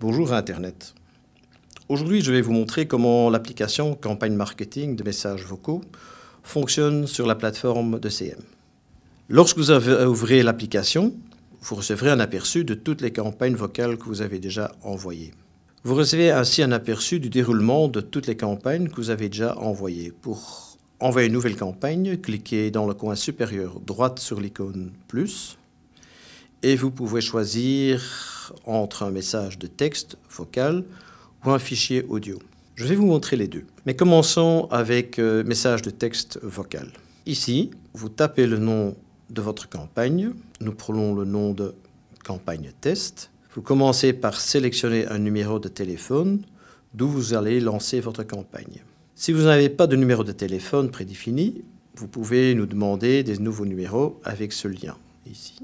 Bonjour à Internet. Aujourd'hui, je vais vous montrer comment l'application Campagne Marketing de messages vocaux fonctionne sur la plateforme de CM. Lorsque vous ouvrez l'application, vous recevrez un aperçu de toutes les campagnes vocales que vous avez déjà envoyées. Vous recevez ainsi un aperçu du déroulement de toutes les campagnes que vous avez déjà envoyées. Pour envoyer une nouvelle campagne, cliquez dans le coin supérieur droite sur l'icône plus et vous pouvez choisir entre un message de texte vocal ou un fichier audio. Je vais vous montrer les deux. Mais commençons avec message de texte vocal. Ici, vous tapez le nom de votre campagne. Nous prenons le nom de campagne test. Vous commencez par sélectionner un numéro de téléphone d'où vous allez lancer votre campagne. Si vous n'avez pas de numéro de téléphone prédéfini, vous pouvez nous demander des nouveaux numéros avec ce lien ici.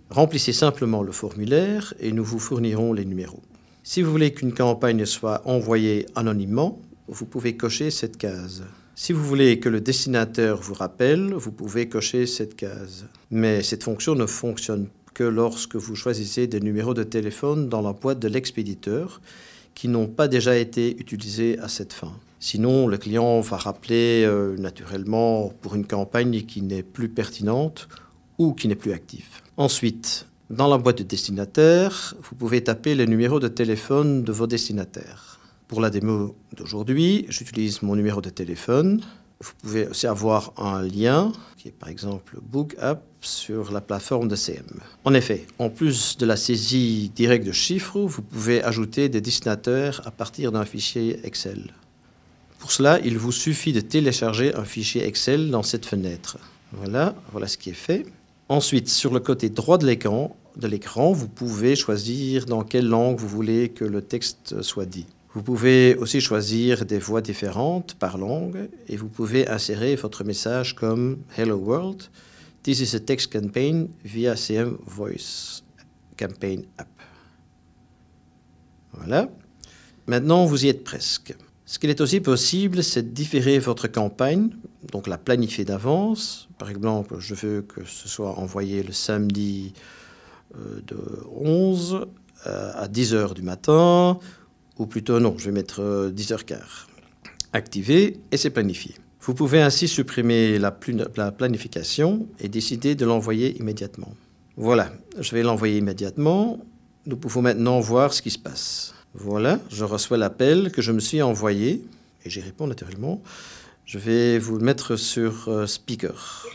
Remplissez simplement le formulaire et nous vous fournirons les numéros. Si vous voulez qu'une campagne soit envoyée anonymement, vous pouvez cocher cette case. Si vous voulez que le destinataire vous rappelle, vous pouvez cocher cette case. Mais cette fonction ne fonctionne que lorsque vous choisissez des numéros de téléphone dans la boîte de l'expéditeur qui n'ont pas déjà été utilisés à cette fin. Sinon, le client va rappeler naturellement pour une campagne qui n'est plus pertinente ou qui n'est plus active. Ensuite, dans la boîte de destinataire, vous pouvez taper le numéro de téléphone de vos destinataires. Pour la démo d'aujourd'hui, j'utilise mon numéro de téléphone. Vous pouvez aussi avoir un lien, qui est par exemple Book App, sur la plateforme de CM. En effet, en plus de la saisie directe de chiffres, vous pouvez ajouter des destinataires à partir d'un fichier Excel. Pour cela, il vous suffit de télécharger un fichier Excel dans cette fenêtre. Voilà ce qui est fait. Ensuite, sur le côté droit de l'écran, vous pouvez choisir dans quelle langue vous voulez que le texte soit dit. Vous pouvez aussi choisir des voix différentes par langue et vous pouvez insérer votre message comme « Hello World, this is a text campaign via CM Voice Campaign App ». Voilà. Maintenant, vous y êtes presque. Ce qu'il est aussi possible, c'est de différer votre campagne, donc la planifier d'avance. Par exemple, je veux que ce soit envoyé le samedi de 11 à 10h du matin, ou plutôt non, je vais mettre 10h15. Activer et c'est planifié. Vous pouvez ainsi supprimer la planification et décider de l'envoyer immédiatement. Voilà, je vais l'envoyer immédiatement. Nous pouvons maintenant voir ce qui se passe. Voilà, je reçois l'appel que je me suis envoyé et j'y réponds naturellement. Je vais vous le mettre sur speaker.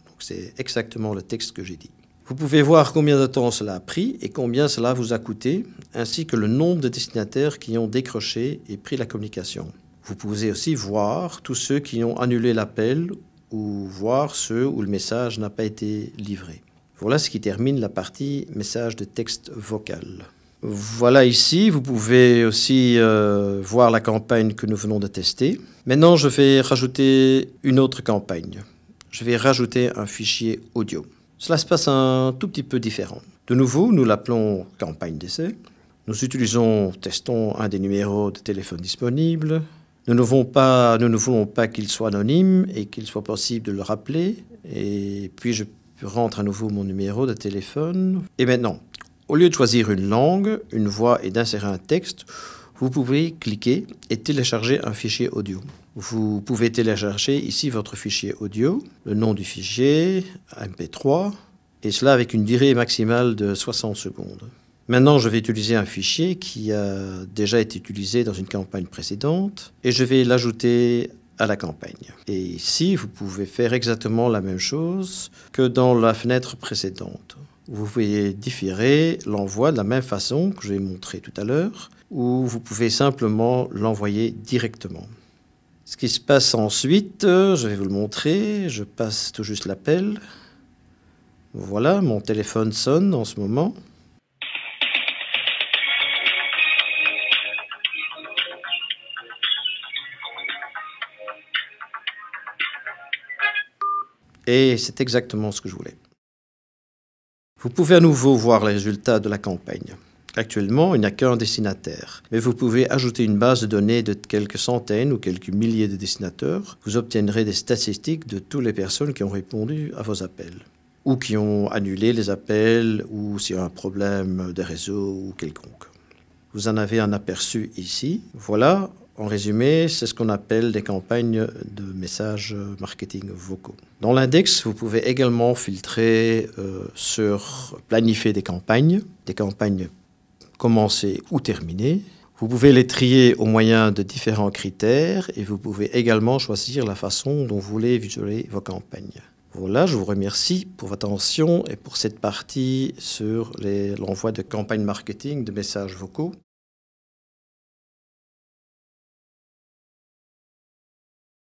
Donc c'est exactement le texte que j'ai dit. Vous pouvez voir combien de temps cela a pris et combien cela vous a coûté, ainsi que le nombre de destinataires qui ont décroché et pris la communication. Vous pouvez aussi voir tous ceux qui ont annulé l'appel ou voir ceux où le message n'a pas été livré. Voilà ce qui termine la partie message de texte vocal. Voilà ici, vous pouvez aussi voir la campagne que nous venons de tester. Maintenant, je vais rajouter une autre campagne. Je vais rajouter un fichier audio. Cela se passe un tout petit peu différent. De nouveau, nous l'appelons campagne d'essai. Nous testons un des numéros de téléphone disponibles. Nous ne voulons pas qu'il soit anonyme et qu'il soit possible de le rappeler. Et puis, je rentre à nouveau mon numéro de téléphone. Et maintenant, au lieu de choisir une langue, une voix et d'insérer un texte, vous pouvez cliquer et télécharger un fichier audio. Vous pouvez télécharger ici votre fichier audio, le nom du fichier, MP3, et cela avec une durée maximale de 60 secondes. Maintenant, je vais utiliser un fichier qui a déjà été utilisé dans une campagne précédente et je vais l'ajouter à la campagne. Et ici, vous pouvez faire exactement la même chose que dans la fenêtre précédente. Vous pouvez différer l'envoi de la même façon que je vais montrer tout à l'heure, ou vous pouvez simplement l'envoyer directement. Ce qui se passe ensuite, je vais vous le montrer, je passe tout juste l'appel. Voilà, mon téléphone sonne en ce moment. Et c'est exactement ce que je voulais. Vous pouvez à nouveau voir les résultats de la campagne. Actuellement, il n'y a qu'un destinataire, mais vous pouvez ajouter une base de données de quelques centaines ou quelques milliers de destinateurs. Vous obtiendrez des statistiques de toutes les personnes qui ont répondu à vos appels. ou qui ont annulé les appels, ou s'il y a un problème de réseau ou quelconque. Vous en avez un aperçu ici. Voilà, en résumé, c'est ce qu'on appelle des campagnes de messages marketing vocaux. Dans l'index, vous pouvez également filtrer sur planifier des campagnes commencées ou terminées. Vous pouvez les trier au moyen de différents critères et vous pouvez également choisir la façon dont vous voulez visualiser vos campagnes. Voilà, je vous remercie pour votre attention et pour cette partie sur l'envoi de campagnes marketing de messages vocaux.